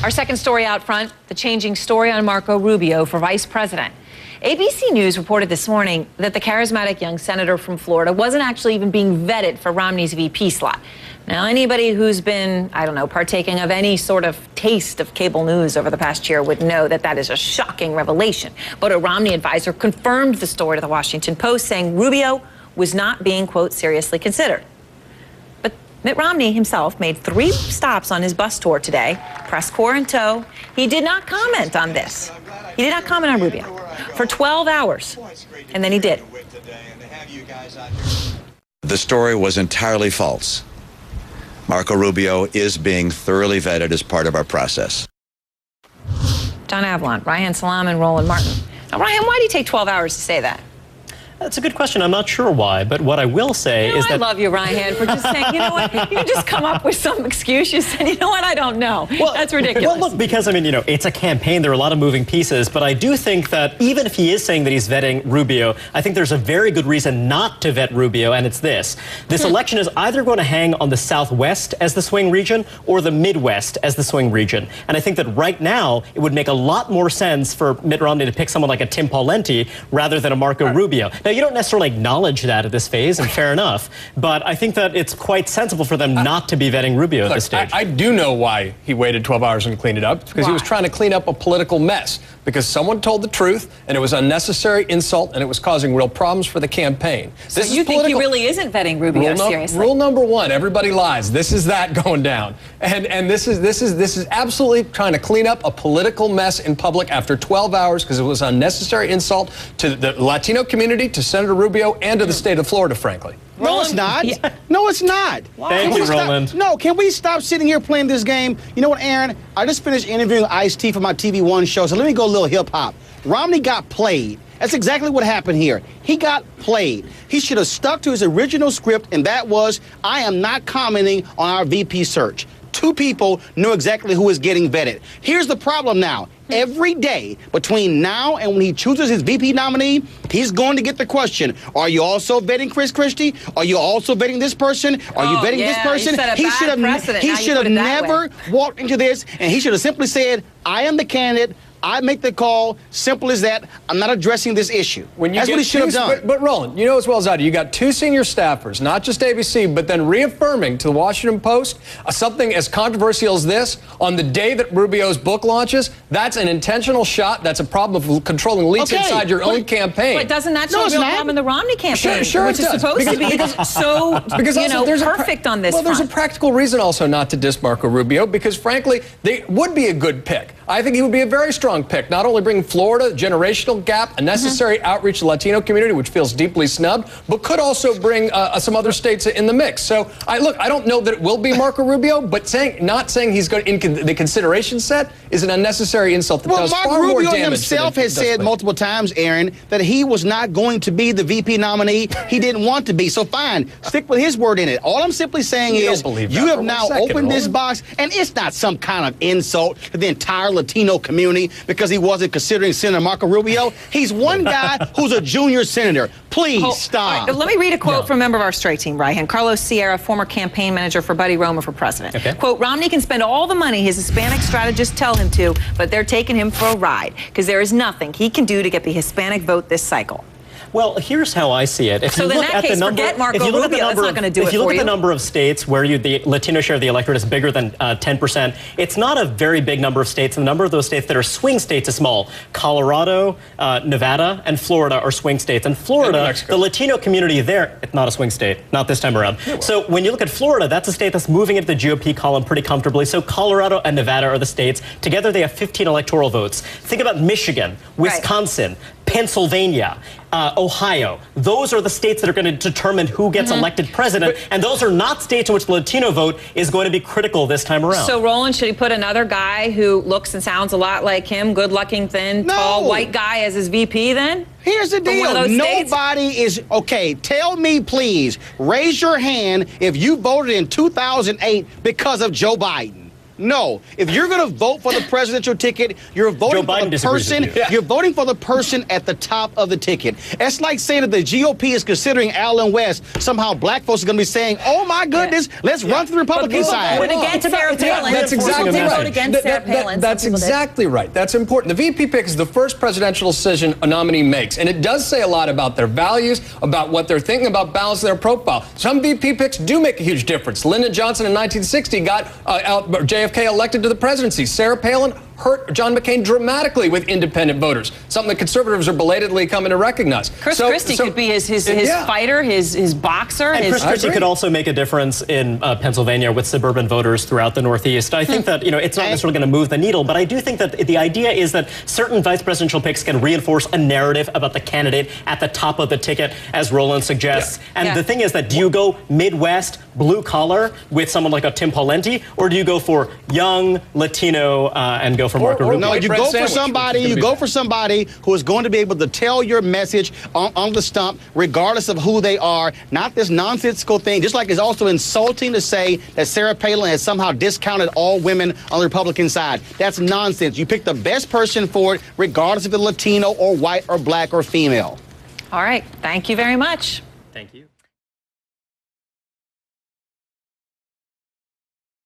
Our second story out front, the changing story on Marco Rubio for vice president. ABC News reported this morning that the charismatic young senator from Florida wasn't actually even being vetted for Romney's VP slot. Now, anybody who's been, partaking of any sort of taste of cable news over the past year would know that that is a shocking revelation. But a Romney advisor confirmed the story to the Washington Post, saying Rubio was not being, quote, seriously considered. But Mitt Romney himself made 3 stops on his bus tour today, press corps in tow. He did not comment on this. He did not comment on Rubio for 12 hours, and then he did. The story was entirely false. Marco Rubio is being thoroughly vetted as part of our process. John Avlon, Reihan, Salam, and Roland Martin. Now, Reihan, why did he take 12 hours to say that? That's a good question. I'm not sure why, but what I will say is that... I love you, Reihan, for just saying, you know what, you can just come up with some excuse. You said, you know what, I don't know. Well, that's ridiculous. Well, look, because, it's a campaign. There are a lot of moving pieces, but I do think that even if he is saying that he's vetting Rubio, I think there's a very good reason not to vet Rubio, and it's this. This election is either going to hang on the Southwest as the swing region or the Midwest as the swing region. And I think that right now, it would make a lot more sense for Mitt Romney to pick someone like a Tim Pawlenty rather than a Marco Rubio. Now, you don't necessarily acknowledge that at this phase, and fair enough, but I think that it's quite sensible for them not to be vetting Rubio at this stage. I do know why he waited 12 hours and cleaned it up, because he was trying to clean up a political mess, because someone told the truth, and it was unnecessary insult, and it was causing real problems for the campaign. So you think he really isn't vetting Rubio seriously? Rule number 1, everybody lies. This is that going down. And this is absolutely trying to clean up a political mess in public after 12 hours, because it was unnecessary insult to the Latino community, to Senator Rubio, and to the state of Florida, frankly. No, it's not. Yeah. No, it's not. Thank you, Roland. No, can we stop sitting here playing this game? You know what, Erin? I just finished interviewing Ice-T for my TV One show, so let me go a little hip-hop. Romney got played. That's exactly what happened here. He got played. He should have stuck to his original script, and that was, I am not commenting on our VP search. 2 people knew exactly who is getting vetted. Here's the problem now. Every day between now and when he chooses his VP nominee, he's going to get the question, are you also vetting Chris Christie? Are you also vetting this person? Are you vetting this person? He should have never walked into this, and he should have simply said, I am the candidate. I make the call, simple as that. I'm not addressing this issue. That's what he should have done. But Roland, you know as well as I do, you got 2 senior staffers, not just ABC, but then reaffirming to the Washington Post something as controversial as this on the day that Rubio's book launches. That's an intentional shot. That's a problem of controlling leaks inside your own campaign. But doesn't that show a real problem in the Romney campaign? Sure which is supposed to be so, perfect on this front. There's a practical reason also not to diss Marco Rubio, because frankly, they would be a good pick. I think he would be a very strong pick, not only bringing Florida, generational gap, a necessary outreach to the Latino community, which feels deeply snubbed, but could also bring some other states in the mix. So, I don't know that it will be Marco Rubio, but not saying he's going in the consideration set is an unnecessary insult that does far more damage. Well, Marco Rubio himself has said multiple times, Erin, that he was not going to be the VP nominee. He didn't want to be. So fine, stick with his word in it. All I'm simply saying is you have now opened this box, and it's not some kind of insult to the entire Latino community because he wasn't considering Senator Marco Rubio. He's one guy who's a junior senator. Please stop. Right, let me read a quote from a member of our straight team, Reihan. Carlos Sierra, former campaign manager for Buddy Roma for president. Okay. Quote, Romney can spend all the money his Hispanic strategists tell him to, but they're taking him for a ride because there is nothing he can do to get the Hispanic vote this cycle. Well, here's how I see it. If you look at the number, forget Marco Rubio. That's not going to do it for you. If you look at the number of states where the Latino share of the electorate is bigger than 10%, it's not a very big number of states. And the number of those states that are swing states is small. Colorado, Nevada, and Florida are swing states. And Florida, the Latino community there, it's not a swing state, not this time around. So when you look at Florida, that's a state that's moving into the GOP column pretty comfortably. So Colorado and Nevada are the states. Together, they have 15 electoral votes. Think about Michigan, Wisconsin, Pennsylvania, Ohio. Those are the states that are going to determine who gets elected president, and those are not states in which the Latino vote is going to be critical this time around. So, Roland, should he put another guy who looks and sounds a lot like him, good-looking, thin, tall, white guy as his VP then? Here's the deal. Nobody is, okay, tell me, please, raise your hand if you voted in 2008 because of Joe Biden. No. If you're going to vote for the presidential ticket, you're voting for the person. You're voting for the person at the top of the ticket. It's like saying that the GOP is considering Allen West. Somehow black folks are going to be saying, oh, my goodness, let's run to the Republican side. Voted against Sarah Palin. That's exactly right. That's exactly right. That's important. The VP pick is the first presidential decision a nominee makes, and it does say a lot about their values, about what they're thinking, about balancing their profile. Some VP picks do make a huge difference. Lyndon Johnson in 1960 got JFK elected to the presidency. Sarah Palin hurt John McCain dramatically with independent voters, something that conservatives are belatedly coming to recognize. Chris Christie could be his fighter, his boxer. And Chris Christie could also make a difference in Pennsylvania with suburban voters throughout the Northeast. I think that, it's not necessarily going to move the needle, but I do think that the idea is that certain vice presidential picks can reinforce a narrative about the candidate at the top of the ticket, as Roland suggests. And the thing is that, do you go Midwest, blue collar with someone like a Tim Pawlenty, or do you go for young Latino and go for Marco Rubio? No, you go for somebody. You go for somebody who is going to be able to tell your message on the stump, regardless of who they are. Not this nonsensical thing. Just like it's also insulting to say that Sarah Palin has somehow discounted all women on the Republican side. That's nonsense. You pick the best person for it, regardless if it's Latino or white or black or female. All right. Thank you very much. Thank you.